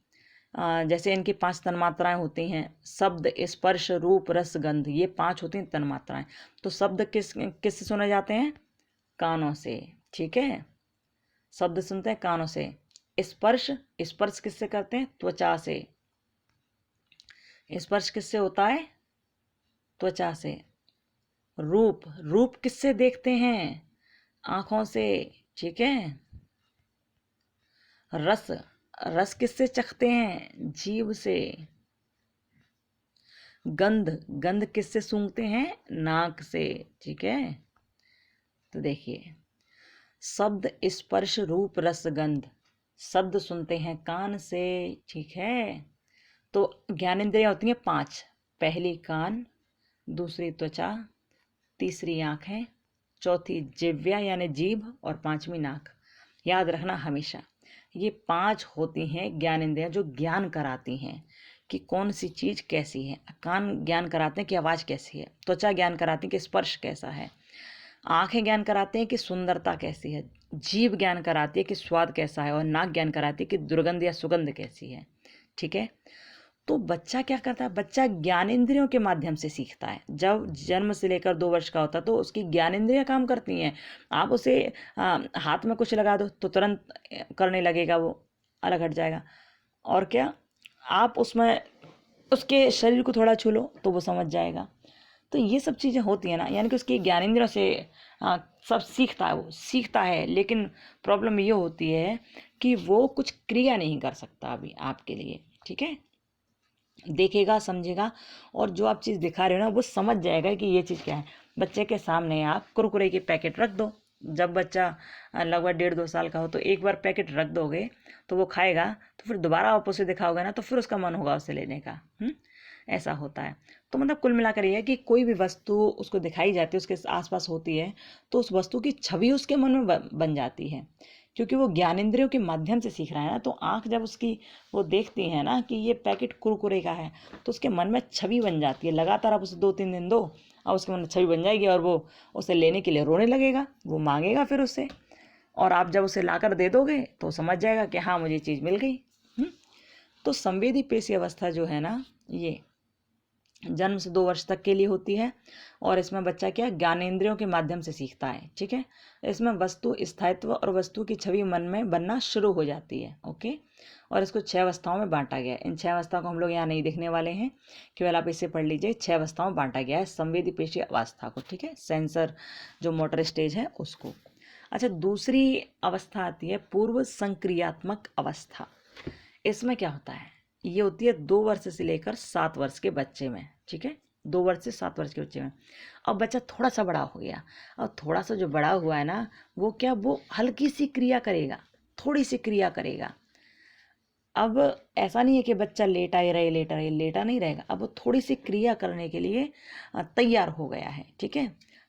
जैसे इनकी 5 तन्मात्राएं होती हैं, शब्द, स्पर्श, रूप, रस, गंध, ये 5 होती हैं तन्मात्राएं। तो शब्द किससे सुने जाते हैं? कानों से, ठीक है। शब्द सुनते हैं कानों से। स्पर्श, स्पर्श किससे करते हैं? त्वचा से। स्पर्श किससे होता है? त्वचा से। रूप, रूप किससे देखते हैं? आंखों से, ठीक है। रस, रस किससे चखते हैं? जीभ से। गंध, गंध किससे सूंघते हैं? नाक से, ठीक है। तो देखिए, शब्द, स्पर्श, रूप, रस, गंध, शब्द सुनते हैं कान से, ठीक है। तो ज्ञानेंद्रियां होती हैं 5। पहली कान, दूसरी त्वचा, तीसरी आंखें, चौथी जिह्वा यानी जीभ, और 5वीं नाक। याद रखना हमेशा, ये 5 होती हैं ज्ञानेंद्रियां जो ज्ञान कराती हैं कि कौन सी चीज़ कैसी है। कान ज्ञान कराते हैं कि आवाज़ कैसी है, त्वचा ज्ञान कराती है कि स्पर्श कैसा है, आंखें ज्ञान कराते हैं कि सुंदरता कैसी है, जीभ ज्ञान कराती है कि स्वाद कैसा है, और नाक ज्ञान कराती है कि दुर्गंध या सुगंध कैसी है, ठीक है। तो बच्चा क्या करता है? बच्चा ज्ञानेंद्रियों के माध्यम से सीखता है। जब जन्म से लेकर 2 वर्ष का होता है तो उसकी ज्ञानेंद्रियां काम करती हैं। आप उसे हाथ में कुछ लगा दो तो तुरंत करने लगेगा, वो अलग हट जाएगा। और क्या, आप उसमें उसके शरीर को थोड़ा छू लो तो वो समझ जाएगा। तो ये सब चीज़ें होती हैं ना, यानी कि उसकी ज्ञानेंद्रियों से सब सीखता है, वो सीखता है। लेकिन प्रॉब्लम ये होती है कि वो कुछ क्रिया नहीं कर सकता अभी आपके लिए, ठीक है। देखेगा, समझेगा, और जो आप चीज़ दिखा रहे हो ना वो समझ जाएगा कि ये चीज़ क्या है। बच्चे के सामने आप कुरकुरे के पैकेट रख दो, जब बच्चा लगभग 1.5-2 साल का हो तो एक बार पैकेट रख दोगे तो वो खाएगा, तो फिर दोबारा आप उसे दिखाओगे ना तो फिर उसका मन होगा उसे लेने का। ऐसा होता है। तो मतलब कुल मिलाकर ये है कि कोई भी वस्तु उसको दिखाई जाती है, उसके आसपास होती है, तो उस वस्तु की छवि उसके मन में बन जाती है, क्योंकि वो ज्ञानेंद्रियों के माध्यम से सीख रहा है ना। तो आँख जब उसकी वो देखती है ना कि ये पैकेट कुरकुरे का है, तो उसके मन में छवि बन जाती है। लगातार आप उसे 2-3 दिन दो और उसके मन में छवि बन जाएगी, और वो उसे लेने के लिए रोने लगेगा, वो मांगेगा फिर उससे। और आप जब उसे लाकर दे दोगे तो समझ जाएगा कि हाँ मुझे चीज़ मिल गई। तो संवेदी पेशी अवस्था जो है ना, ये जन्म से 2 वर्ष तक के लिए होती है और इसमें बच्चा क्या ज्ञानेंद्रियों के माध्यम से सीखता है। ठीक है, इसमें वस्तु स्थायित्व और वस्तु की छवि मन में बनना शुरू हो जाती है। ओके, और इसको 6 अवस्थाओं में बांटा गया है। इन 6 अवस्थाओं को हम लोग यहाँ नहीं देखने वाले हैं, केवल आप इसे पढ़ लीजिए। 6 अवस्थाओं में बांटा गया है संवेदी पेशी अवस्था को। ठीक है, सेंसर जो मोटर स्टेज है उसको। अच्छा, दूसरी अवस्था आती है पूर्व संक्रियात्मक अवस्था। इसमें क्या होता है, ये होती है 2 वर्ष से लेकर 7 वर्ष के बच्चे में। ठीक है, 2 वर्ष से 7 वर्ष के बच्चे में। अब बच्चा थोड़ा सा बड़ा हो गया, और थोड़ा सा जो बड़ा हुआ है ना, वो क्या, वो हल्की सी क्रिया करेगा, थोड़ी सी क्रिया करेगा। अब ऐसा नहीं है कि बच्चा लेटा ही रहे, लेटा नहीं रहेगा। अब वो थोड़ी सी क्रिया करने के लिए तैयार हो गया है। ठीक है,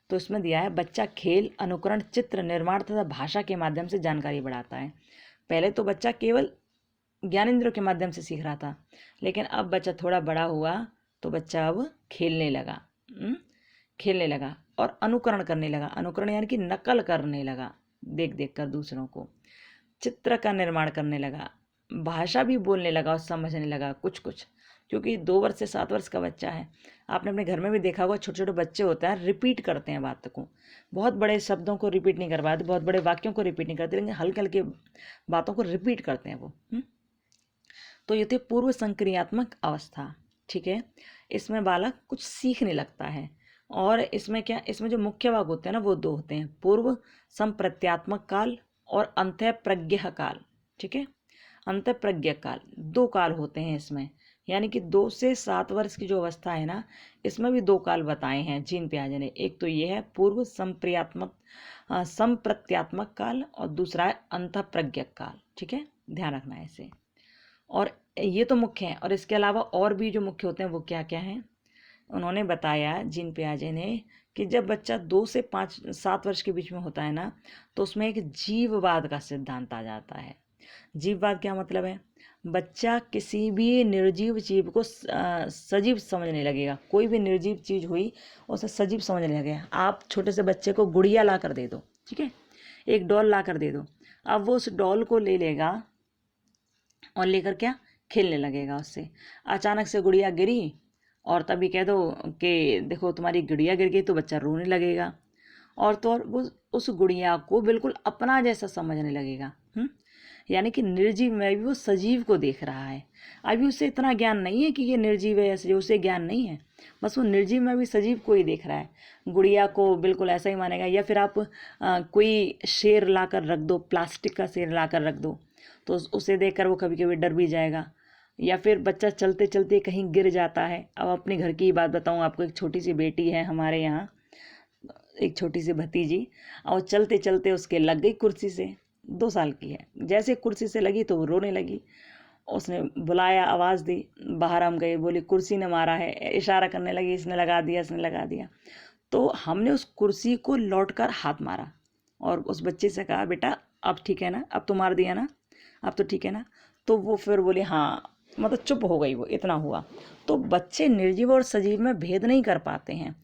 तो इसमें दिया है बच्चा खेल, अनुकरण, चित्र निर्माण तथा भाषा के माध्यम से जानकारी बढ़ाता है। पहले तो बच्चा केवल ज्ञानेंद्रियों के माध्यम से सीख रहा था, लेकिन अब बच्चा थोड़ा बड़ा हुआ तो बच्चा अब खेलने लगा, खेलने लगा और अनुकरण करने लगा। अनुकरण यानी कि नकल करने लगा, देख देख कर दूसरों को। चित्र का निर्माण करने लगा, भाषा भी बोलने लगा और समझने लगा कुछ कुछ, क्योंकि 2 वर्ष से 7 वर्ष का बच्चा है। आपने अपने घर में भी देखा होगा, छोटे छोटे बच्चे होते हैं, रिपीट करते हैं बात को। बहुत बड़े शब्दों को रिपीट नहीं कर पाते, बहुत बड़े वाक्यों को रिपीट नहीं करते, लेकिन हल्के हल्के बातों को रिपीट करते हैं वो। तो ये थी पूर्व संक्रियात्मक अवस्था। ठीक है, इसमें बालक कुछ सीखने लगता है। और इसमें क्या, इसमें जो मुख्य भाग होते हैं ना, वो 2 होते हैं, पूर्व संप्रत्यात्मक काल और अंतःप्रज्ञ काल। ठीक है, अंतःप्रज्ञ काल, 2 काल होते हैं इसमें। यानी कि 2 से 7 वर्ष की जो अवस्था है ना, इसमें भी 2 काल बताए हैं जीन पियाजे ने। एक तो ये है पूर्व संप्रत्यात्मक काल, और दूसरा है अंतःप्रज्ञ काल। ठीक है, ध्यान रखना है इसे। और ये तो मुख्य है, और इसके अलावा और भी जो मुख्य होते हैं वो क्या क्या हैं, उन्होंने बताया जीन पियाजे ने कि जब बच्चा 2 से 7 वर्ष के बीच में होता है ना, तो उसमें एक जीववाद का सिद्धांत आ जाता है। जीववाद क्या मतलब है, बच्चा किसी भी निर्जीव जीव को सजीव समझने लगेगा। कोई भी निर्जीव चीज हुई उसे सजीव समझने लगेगा। आप छोटे से बच्चे को गुड़िया ला कर दे दो, ठीक है, एक डॉल ला कर दे दो, अब वो उस डॉल को ले लेगा और लेकर क्या, खेलने लगेगा उससे। अचानक से गुड़िया गिरी और तभी कह दो कि देखो तुम्हारी गुड़िया गिर गई, तो बच्चा रोने लगेगा, और तो और वो उस गुड़िया को बिल्कुल अपना जैसा समझने लगेगा। यानी कि निर्जीव में भी वो सजीव को देख रहा है। अभी उसे इतना ज्ञान नहीं है कि ये निर्जीव है या सजीव, उसे ज्ञान नहीं है, बस वो निर्जीव में भी सजीव को ही देख रहा है। गुड़िया को बिल्कुल ऐसा ही मानेगा। या फिर आप कोई शेर ला कर रख दो, प्लास्टिक का शेर ला कर रख दो, तो उसे देखकर वो कभी कभी डर भी जाएगा। या फिर बच्चा चलते चलते कहीं गिर जाता है। अब अपने घर की बात बताऊं आपको, एक छोटी सी बेटी है हमारे यहाँ, एक छोटी सी भतीजी, और चलते चलते उसके लग गई कुर्सी से। 2 साल की है, जैसे कुर्सी से लगी तो वो रोने लगी। उसने बुलाया, आवाज़ दी, बाहर हम गए, बोली कुर्सी ने मारा है, इशारा करने लगी, इसने लगा दिया, इसने लगा दिया। तो हमने उस कुर्सी को लौट कर हाथ मारा और उस बच्चे से कहा, बेटा अब ठीक है ना, अब तो मार दिया ना, अब तो ठीक है ना। तो वो फिर बोले हाँ, मतलब चुप हो गई, वो इतना हुआ। तो बच्चे निर्जीव और सजीव में भेद नहीं कर पाते हैं।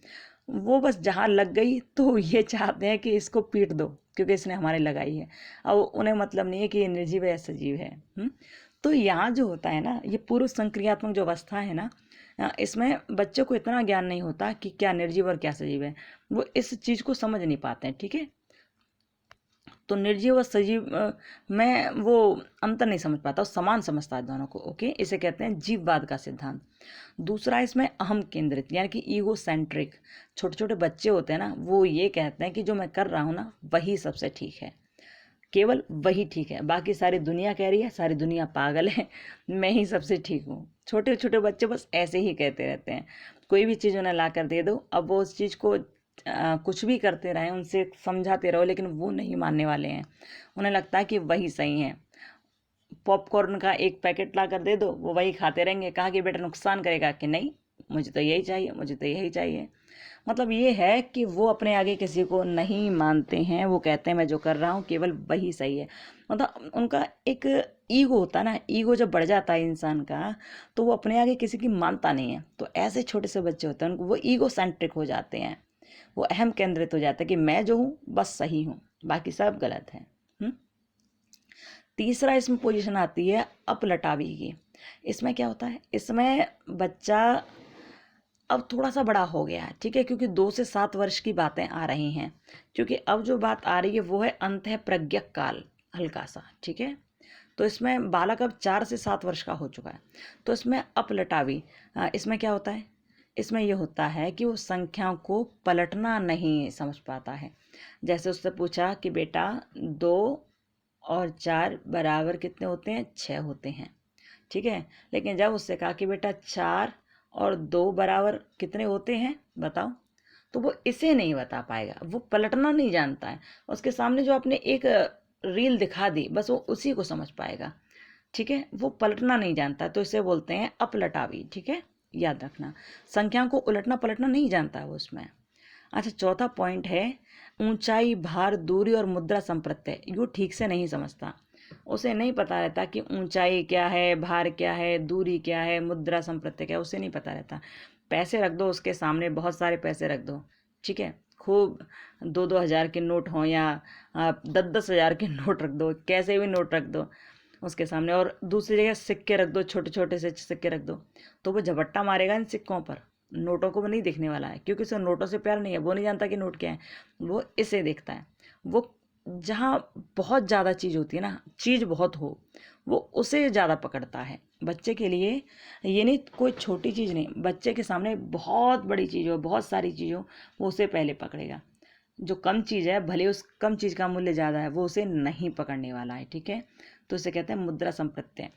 वो बस जहाँ लग गई तो ये चाहते हैं कि इसको पीट दो क्योंकि इसने हमारे लगाई है। अब उन्हें मतलब नहीं है कि ये निर्जीव है या सजीव है। तो यहाँ जो होता है ना, ये पूर्व संक्रियात्मक जो अवस्था है ना, इसमें बच्चों को इतना ज्ञान नहीं होता कि क्या निर्जीव और क्या सजीव है। वो इस चीज़ को समझ नहीं पाते हैं। ठीक है, तो निर्जीव और सजीव में वो अंतर नहीं समझ पाता, और समान समझता है दोनों को। ओके, इसे कहते हैं जीववाद का सिद्धांत। दूसरा इसमें अहम केंद्रित, यानी कि ईगो सेंट्रिक। छोटे छोटे बच्चे होते हैं ना, वो ये कहते हैं कि जो मैं कर रहा हूँ ना वही सबसे ठीक है, केवल वही ठीक है, बाकी सारी दुनिया कह रही है, सारी दुनिया पागल है, मैं ही सबसे ठीक हूँ। छोटे छोटे बच्चे बस ऐसे ही कहते रहते हैं। कोई भी चीज़ उन्हें ला कर दे दो, अब वो उस चीज़ को कुछ भी करते रहें, उनसे समझाते रहो, लेकिन वो नहीं मानने वाले हैं। उन्हें लगता है कि वही सही है। पॉपकॉर्न का एक पैकेट ला कर दे दो, वो वही खाते रहेंगे। कहा कि बेटा नुकसान करेगा, कि नहीं मुझे तो यही चाहिए, मुझे तो यही चाहिए। मतलब ये है कि वो अपने आगे किसी को नहीं मानते हैं। वो कहते हैं मैं जो कर रहा हूँ केवल वही सही है। मतलब उनका एक ईगो होता है ना, ईगो जब बढ़ जाता है इंसान का, तो वो अपने आगे किसी की मानता नहीं है। तो ऐसे छोटे से बच्चे होते हैं, उनको वो ईगो सेंट्रिक हो जाते हैं, वो अहम केंद्रित हो जाता है कि मैं जो हूँ बस सही हूँ, बाकी सब गलत है। तीसरा इसमें पोजीशन आती है अपलटावी की। इसमें क्या होता है, इसमें बच्चा अब थोड़ा सा बड़ा हो गया है, ठीक है, क्योंकि 2 से 7 वर्ष की बातें आ रही हैं, क्योंकि अब जो बात आ रही है वो है अंतः प्रज्ञक काल, हल्का सा, ठीक है। तो इसमें बालक अब 4 से 7 वर्ष का हो चुका है। तो इसमें अपलटावी, इसमें क्या होता है, इसमें ये होता है कि वो संख्याओं को पलटना नहीं समझ पाता है। जैसे उससे पूछा कि बेटा 2 और 4 बराबर कितने होते हैं, 6 होते हैं, ठीक है। लेकिन जब उससे कहा कि बेटा 4 और 2 बराबर कितने होते हैं बताओ, तो वो इसे नहीं बता पाएगा, वो पलटना नहीं जानता है। उसके सामने जो आपने एक रील दिखा दी, बस वो उसी को समझ पाएगा, ठीक है, वो पलटना नहीं जानता। तो इसे बोलते हैं अपलटावी, ठीक है, याद रखना। संख्याओं को उलटना पलटना नहीं जानता है वो उसमें। अच्छा, चौथा पॉइंट है ऊंचाई, भार, दूरी और मुद्रा संप्रत्यय। यो ठीक से नहीं समझता, उसे नहीं पता रहता कि ऊंचाई क्या है, भार क्या है, दूरी क्या है, मुद्रा संप्रत्यय क्या है, उसे नहीं पता रहता। पैसे रख दो उसके सामने, बहुत सारे पैसे रख दो, ठीक है, खूब 2-2 हज़ार के नोट हों या 10-10 हज़ार के नोट रख दो, कैसे भी नोट रख दो उसके सामने, और दूसरी जगह सिक्के रख दो, छोटे छोटे से सिक्के रख दो, तो वो झपट्टा मारेगा इन सिक्कों पर, नोटों को वो नहीं देखने वाला है, क्योंकि उसे नोटों से प्यार नहीं है, वो नहीं जानता कि नोट क्या है, वो इसे देखता है। वो जहाँ बहुत ज़्यादा चीज़ होती है ना, चीज़ बहुत हो, वो उसे ज़्यादा पकड़ता है। बच्चे के लिए ये नहीं कोई छोटी चीज़ नहीं, बच्चे के सामने बहुत बड़ी चीज़ हो, बहुत सारी चीज़ हो, वो उसे पहले पकड़ेगा। जो कम चीज़ है, भले उस कम चीज़ का मूल्य ज़्यादा है, वो उसे नहीं पकड़ने वाला है, ठीक है। तो इसे कहते हैं मुद्रा संप्रत्यय।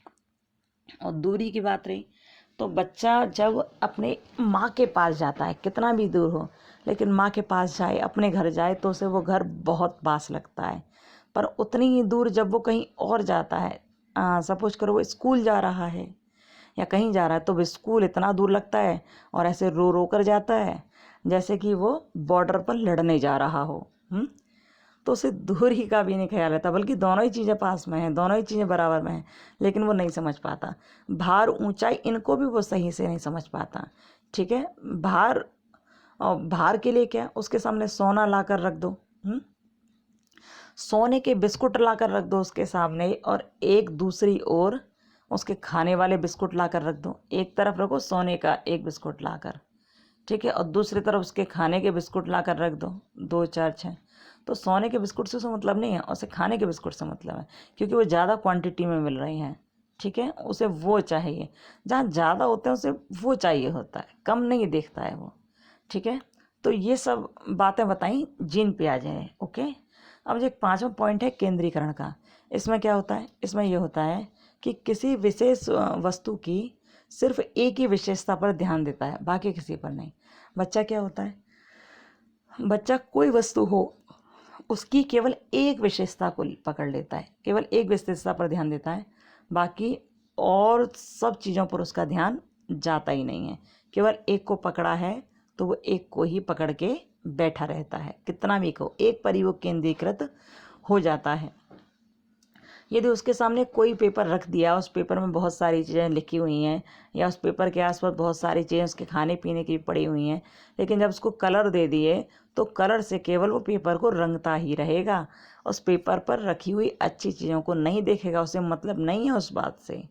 और दूरी की बात रही, तो बच्चा जब अपने माँ के पास जाता है, कितना भी दूर हो, लेकिन माँ के पास जाए, अपने घर जाए, तो उसे वो घर बहुत पास लगता है। पर उतनी ही दूर जब वो कहीं और जाता है, सपोज करो वो स्कूल जा रहा है या कहीं जा रहा है, तो वो स्कूल इतना दूर लगता है और ऐसे रो रो कर जाता है जैसे कि वो बॉर्डर पर लड़ने जा रहा हो। तो उसे दूरी का भी नहीं ख्याल रहता, बल्कि दोनों ही चीज़ें पास में हैं, दोनों ही चीज़ें बराबर में हैं, लेकिन वो नहीं समझ पाता। भार, ऊंचाई, इनको भी वो सही से नहीं समझ पाता, ठीक है। भार, और भार के लिए क्या, उसके सामने सोना ला कर रख दो, सोने के बिस्कुट ला कर रख दो उसके सामने, और एक दूसरी ओर उसके खाने वाले बिस्कुट ला कर रख दो। एक तरफ रखो सोने का एक बिस्कुट ला कर, ठीक है, और दूसरी तरफ उसके खाने के बिस्कुट ला कर रख दो, 2, 4, 6। तो सोने के बिस्कुट से मतलब नहीं है, उसे खाने के बिस्कुट से मतलब है, क्योंकि वो ज़्यादा क्वांटिटी में मिल रही हैं, ठीक है, उसे वो चाहिए। जहाँ ज़्यादा होते हैं उसे वो चाहिए होता है, कम नहीं देखता है वो, ठीक है। तो ये सब बातें बताई जीन पियाजे ने, ओके। अब जो एक 5वां पॉइंट है केंद्रीकरण का, इसमें क्या होता है, इसमें ये होता है कि किसी विशेष वस्तु की सिर्फ एक ही विशेषता पर ध्यान देता है, बाकी किसी पर नहीं। बच्चा क्या होता है, बच्चा कोई वस्तु हो उसकी केवल एक विशेषता को पकड़ लेता है, केवल एक विशेषता पर ध्यान देता है, बाकी और सब चीज़ों पर उसका ध्यान जाता ही नहीं है। केवल एक को पकड़ा है तो वो एक को ही पकड़ के बैठा रहता है, कितना भी कहो, एक पर ही वो केंद्रीकृत हो जाता है। यदि उसके सामने कोई पेपर रख दिया, उस पेपर में बहुत सारी चीज़ें लिखी हुई हैं, या उस पेपर के आसपास बहुत सारी चीज़ें उसके खाने पीने की पड़ी हुई हैं, लेकिन जब उसको कलर दे दिए तो कलर से केवल वो पेपर को रंगता ही रहेगा, उस पेपर पर रखी हुई अच्छी चीज़ों को नहीं देखेगा। उसे मतलब नहीं है उस बात से,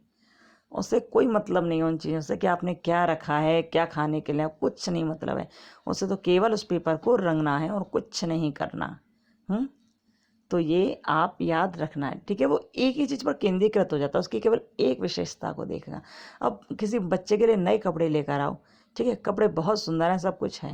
उसे कोई मतलब नहीं है उन चीज़ों से कि आपने क्या रखा है, क्या खाने के लिए, कुछ नहीं मतलब है। उसे तो केवल उस पेपर को रंगना है और कुछ नहीं करना। तो ये आप याद रखना है, ठीक है। वो एक ही चीज़ पर केंद्रीकृत हो जाता है, उसकी केवल एक विशेषता को देखेगा। अब किसी बच्चे के लिए नए कपड़े लेकर आओ, ठीक है, कपड़े बहुत सुंदर हैं, सब कुछ है,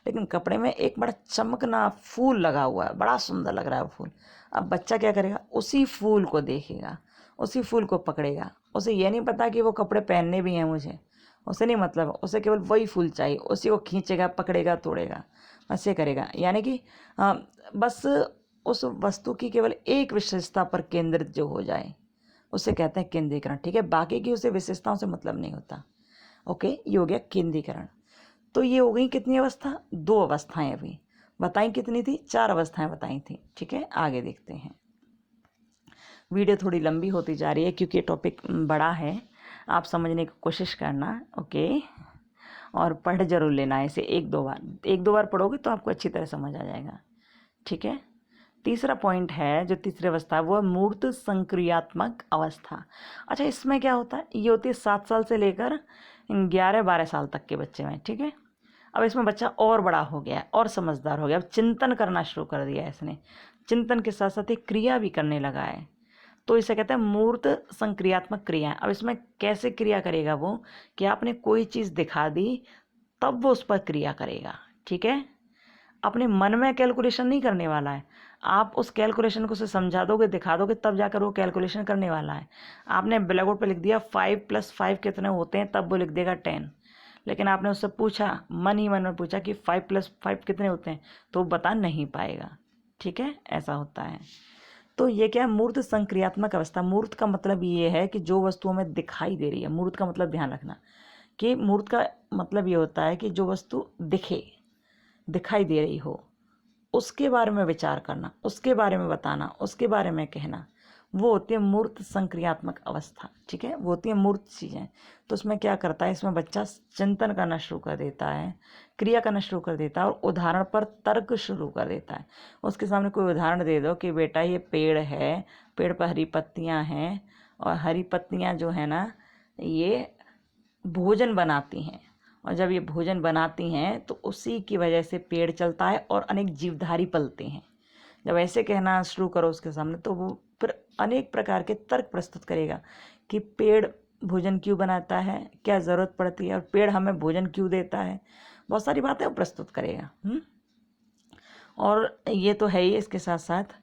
लेकिन कपड़े में एक बड़ा चमकना फूल लगा हुआ है, बड़ा सुंदर लग रहा है वो फूल। अब बच्चा क्या करेगा, उसी फूल को देखेगा, उसी फूल को पकड़ेगा। उसे ये नहीं पता कि वो कपड़े पहनने भी हैं मुझे, उसे नहीं मतलब, उसे केवल वही फूल चाहिए, उसी को खींचेगा, पकड़ेगा, तोड़ेगा, ऐसे करेगा। यानी कि बस उस वस्तु की केवल एक विशेषता पर केंद्रित जो हो जाए उसे कहते हैं केंद्रीकरण, ठीक है। बाकी की उसे विशेषताओं से मतलब नहीं होता, ओके। ये हो गया केंद्रीकरण। तो ये हो गई कितनी अवस्था, 2 अवस्थाएं अभी बताई, कितनी थी, 4 अवस्थाएं बताई थी, ठीक है। आगे देखते हैं, वीडियो थोड़ी लंबी होती जा रही है क्योंकि टॉपिक बड़ा है, आप समझने की कोशिश करना, ओके। और पढ़ जरूर लेना है इसे, एक दो बार पढ़ोगे तो आपको अच्छी तरह समझ आ जाएगा, ठीक है। तीसरा पॉइंट है, जो तीसरी अवस्था है, वो है मूर्त संक्रियात्मक अवस्था। अच्छा, इसमें क्या होता है, ये होती है 7 साल से लेकर 11-12 साल तक के बच्चे में, ठीक है। अब इसमें बच्चा और बड़ा हो गया और समझदार हो गया, अब चिंतन करना शुरू कर दिया है इसने, चिंतन के साथ साथ एक क्रिया भी करने लगा है। तो इसे कहते हैं मूर्त संक्रियात्मक क्रिया। अब इसमें कैसे क्रिया करेगा वो, कि आपने कोई चीज़ दिखा दी तब वो उस पर क्रिया करेगा। ठीक है, अपने मन में कैलकुलेशन नहीं करने वाला है, आप उस कैलकुलेशन को उसे समझा दोगे, दिखा दोगे, तब जाकर वो कैलकुलेशन करने वाला है। आपने ब्लैक बोर्ड पर लिख दिया 5 + 5 कितने होते हैं, तब वो लिख देगा 10। लेकिन आपने उससे पूछा, मन ही मन में पूछा कि 5 + 5 कितने होते हैं, तो वो बता नहीं पाएगा। ठीक है, ऐसा होता है। तो ये क्या है, मूर्त संक्रियात्मक अवस्था। मूर्त का मतलब ये है कि जो वस्तु हमें दिखाई दे रही है। मूर्त का मतलब ध्यान रखना कि मूर्त का मतलब ये होता है कि जो वस्तु दिखे, दिखाई दे रही हो, उसके बारे में विचार करना, उसके बारे में बताना, उसके बारे में कहना, वो होती है मूर्त संक्रियात्मक अवस्था। ठीक है, वो होती है मूर्त चीज़ें। तो उसमें क्या करता है, इसमें बच्चा चिंतन करना शुरू कर देता है, क्रिया करना शुरू कर देता है और उदाहरण पर तर्क शुरू कर देता है। उसके सामने कोई उदाहरण दे दो कि बेटा ये पेड़ है, पेड़ पर हरी पत्तियाँ हैं और हरी पत्तियाँ जो है ना ये भोजन बनाती हैं, और जब ये भोजन बनाती हैं तो उसी की वजह से पेड़ चलता है और अनेक जीवधारी पलते हैं। जब ऐसे कहना शुरू करो उसके सामने, तो वो फिर अनेक प्रकार के तर्क प्रस्तुत करेगा कि पेड़ भोजन क्यों बनाता है, क्या ज़रूरत पड़ती है, और पेड़ हमें भोजन क्यों देता है। बहुत सारी बातें वो प्रस्तुत करेगा। और ये तो है ही, इसके साथ साथ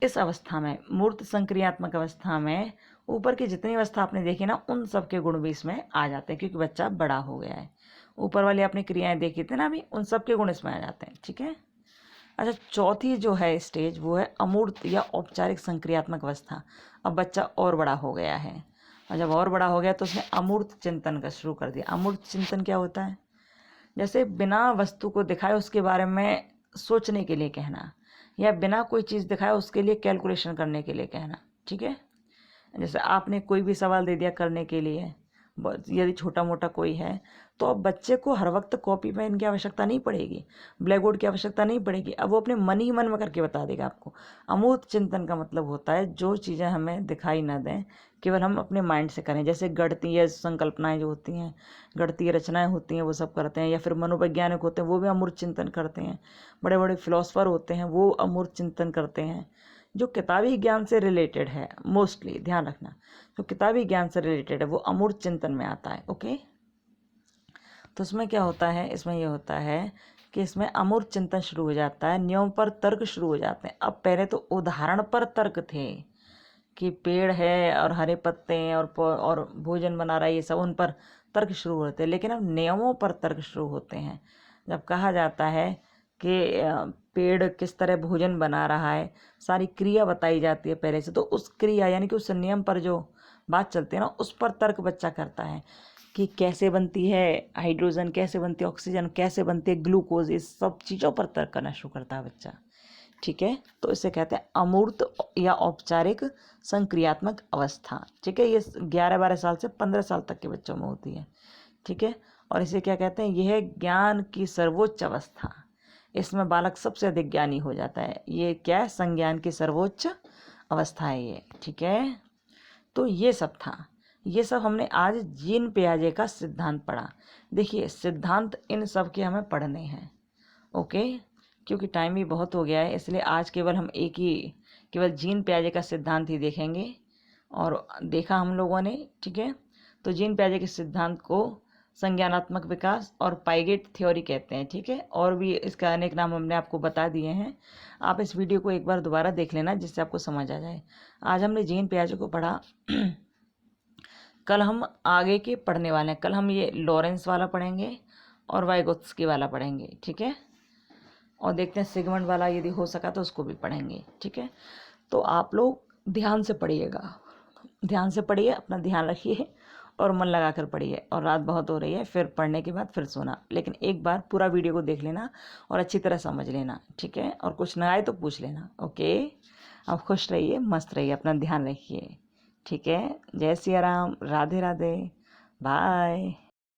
इस अवस्था में, मूर्त संक्रियात्मक अवस्था में, ऊपर की जितनी अवस्था आपने देखी ना, उन सब के गुण भी इसमें आ जाते हैं, क्योंकि बच्चा बड़ा हो गया है। ऊपर वाली आपने क्रियाएं देखी थी ना अभी, उन सब के गुण इसमें आ जाते हैं। ठीक है, अच्छा, चौथी जो है स्टेज वो है अमूर्त या औपचारिक संक्रियात्मक अवस्था। अब बच्चा और बड़ा हो गया है, और जब और बड़ा हो गया तो उसने अमूर्त चिंतन का शुरू कर दिया। अमूर्त चिंतन क्या होता है, जैसे बिना वस्तु को दिखाए उसके बारे में सोचने के लिए कहना, या बिना कोई चीज़ दिखाए उसके लिए कैलकुलेशन करने के लिए कहना। ठीक है, जैसे आपने कोई भी सवाल दे दिया करने के लिए, यदि छोटा मोटा कोई है, तो अब बच्चे को हर वक्त कॉपी पेन की आवश्यकता नहीं पड़ेगी, ब्लैक बोर्ड की आवश्यकता नहीं पड़ेगी। अब वो अपने मन ही मन में करके बता देगा आपको। अमूर्त चिंतन का मतलब होता है जो चीज़ें हमें दिखाई ना दें, केवल हम अपने माइंड से करें। जैसे गणितीय संकल्पनाएं जो होती हैं, गणितीय रचनाएं होती हैं, वो सब करते हैं। या फिर मनोवैज्ञानिक होते हैं, वो भी अमूर्त चिंतन करते हैं। बड़े बड़े फिलोसफर होते हैं, वो अमूर्त चिंतन करते हैं। जो किताबी ज्ञान से रिलेटेड है, मोस्टली ध्यान रखना, जो किताबी ज्ञान से रिलेटेड है वो अमूर्त चिंतन में आता है। ओके, तो इसमें क्या होता है, इसमें ये होता है कि इसमें अमूर्त चिंतन शुरू हो जाता है, नियम पर तर्क शुरू हो जाते हैं। अब पहले तो उदाहरण पर तर्क थे कि पेड़ है और हरे पत्ते हैं और भोजन बना रहा है, ये सब उन पर तर्क शुरू होते हैं। लेकिन अब नियमों पर तर्क शुरू होते हैं। जब कहा जाता है कि पेड़ किस तरह भोजन बना रहा है, सारी क्रिया बताई जाती है पहले से, तो उस क्रिया यानी कि उस नियम पर जो बात चलती है ना, उस पर तर्क बच्चा करता है कि कैसे बनती है हाइड्रोजन, कैसे बनती है ऑक्सीजन, कैसे बनती है ग्लूकोज, इस सब चीज़ों पर तर्क करना शुरू करता है बच्चा। ठीक है, तो इसे कहते हैं अमूर्त या औपचारिक संक्रियात्मक अवस्था। ठीक है, ये 11-12 साल से 15 साल तक के बच्चों में होती है। ठीक है, और इसे क्या कहते हैं, यह है ज्ञान की सर्वोच्च अवस्था। इसमें बालक सबसे अधिक ज्ञानी हो जाता है। ये क्या है, संज्ञान की सर्वोच्च अवस्था है ये। ठीक है, तो ये सब था, ये सब हमने आज जीन पियाजे का सिद्धांत पढ़ा। देखिए, सिद्धांत इन सब के हमें पढ़ने हैं। ओके, क्योंकि टाइम भी बहुत हो गया है, इसलिए आज केवल हम केवल जीन पियाजे का सिद्धांत ही देखेंगे। और देखा हम लोगों ने, ठीक है, तो जीन पियाजे के सिद्धांत को संज्ञानात्मक विकास और पाइगेट थ्योरी कहते हैं। ठीक है, और भी इसका अनेक नाम हमने आपको बता दिए हैं। आप इस वीडियो को एक बार दोबारा देख लेना जिससे आपको समझ आ जाए। आज हमने जीन पियाजे को पढ़ा। कल हम आगे के पढ़ने वाले हैं। कल हम ये लॉरेंस वाला पढ़ेंगे और वाइगोत्स्की वाला पढ़ेंगे। ठीक है, और देखते हैं सिगमंड वाला यदि हो सका तो उसको भी पढ़ेंगे। ठीक है, तो आप लोग ध्यान से पढ़िएगा, ध्यान से पढ़िए, अपना ध्यान रखिए और मन लगा कर पढ़िए। और रात बहुत हो रही है, फिर पढ़ने के बाद फिर सोना, लेकिन एक बार पूरा वीडियो को देख लेना और अच्छी तरह समझ लेना। ठीक है, और कुछ ना आए तो पूछ लेना। ओके, आप खुश रहिए, मस्त रहिए, अपना ध्यान रखिए। ठीक है, जय सिया राम, राधे राधे, बाय।